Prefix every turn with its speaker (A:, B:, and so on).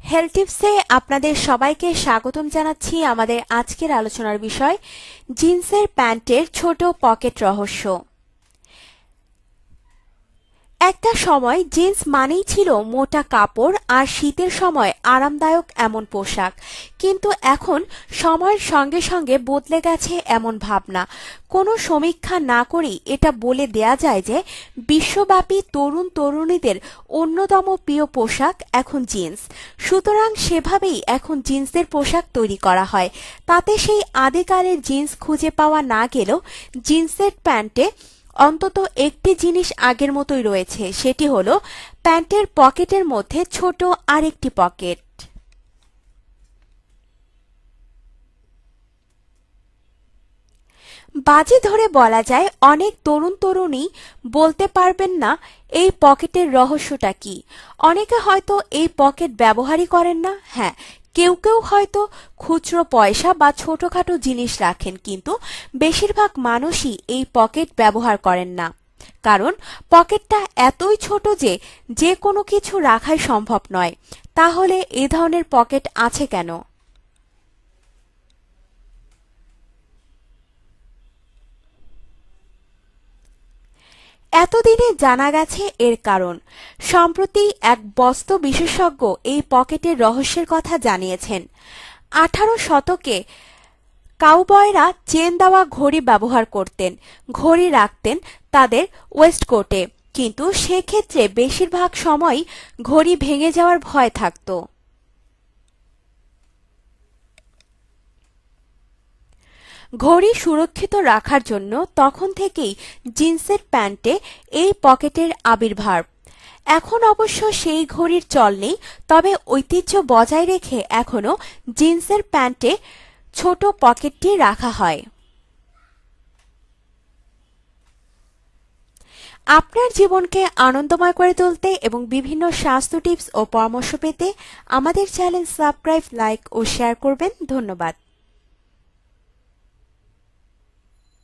A: Health টিপসে আপনাদের সবাইকে স্বাগতম জানাচ্ছি। আমাদের আজকের আলোচনার বিষয় জিন্সের প্যান্টের ছোট পকেট রহস্য। একটা সময় জিন্স মানেই ছিল মোটা কাপড় আর শীতের সময় আরামদায়ক এমন পোশাক, কিন্তু এখন সময়ের সঙ্গে সঙ্গে বদলে গেছে এমন ভাবনা। কোনো সমীক্ষা না করেই এটা বলে দেয়া যায় যে বিশ্বব্যাপী তরুণ তরুণীদের অন্যতম প্রিয় পোশাক এখন জিন্স। সুতরাং সেভাবেই এখন জিন্সের পোশাক তৈরি করা হয়। তাতে সেই আদিকালের জিন্স খুঁজে পাওয়া না গেলেও জিন্সের প্যান্টে অন্তত একটি জিনিস আগের মতোই রয়েছে, সেটি হলো প্যান্টের পকেটের মধ্যে ছোট আরেকটি পকেট। বাজি ধরে বলা যায় অনেক তরুণ তরুণী বলতে পারবেন না এই পকেটের রহস্যটা কি। অনেকে হয়তো এই পকেট ব্যবহারই করেন না। হ্যাঁ, কেউ কেউ হয়তো খুচরো পয়সা বা ছোটখাটো জিনিস রাখেন, কিন্তু বেশিরভাগ মানুষই এই পকেট ব্যবহার করেন না। কারণ পকেটটা এতই ছোট যে যে কোনো কিছু রাখাই সম্ভব নয়। তাহলে এ ধরনের পকেট আছে কেন? এতদিনে জানা গেছে এর কারণ। সম্প্রতি এক বস্ত্র বিশেষজ্ঞ এই পকেটের রহস্যের কথা জানিয়েছেন। 18 শতকে কাউবয়রা চেন দেওয়া ঘড়ি ব্যবহার করতেন। ঘড়ি রাখতেন তাদের ওয়েস্টকোটে, কিন্তু সেক্ষেত্রে বেশিরভাগ সময়ই ঘড়ি ভেঙে যাওয়ার ভয় থাকত। ঘড়ি সুরক্ষিত রাখার জন্য তখন থেকেই জিন্সের প্যান্টে এই পকেটের আবির্ভাব। এখন অবশ্য সেই ঘড়ির চল নেই, তবে ঐতিহ্য বজায় রেখে এখনো জিন্সের প্যান্টে ছোট পকেটটি রাখা হয়। আপনার জীবনকে আনন্দময় করে তুলতে এবং বিভিন্ন স্বাস্থ্য টিপস ও পরামর্শ পেতে আমাদের চ্যানেল সাবস্ক্রাইব, লাইক ও শেয়ার করবেন। ধন্যবাদ।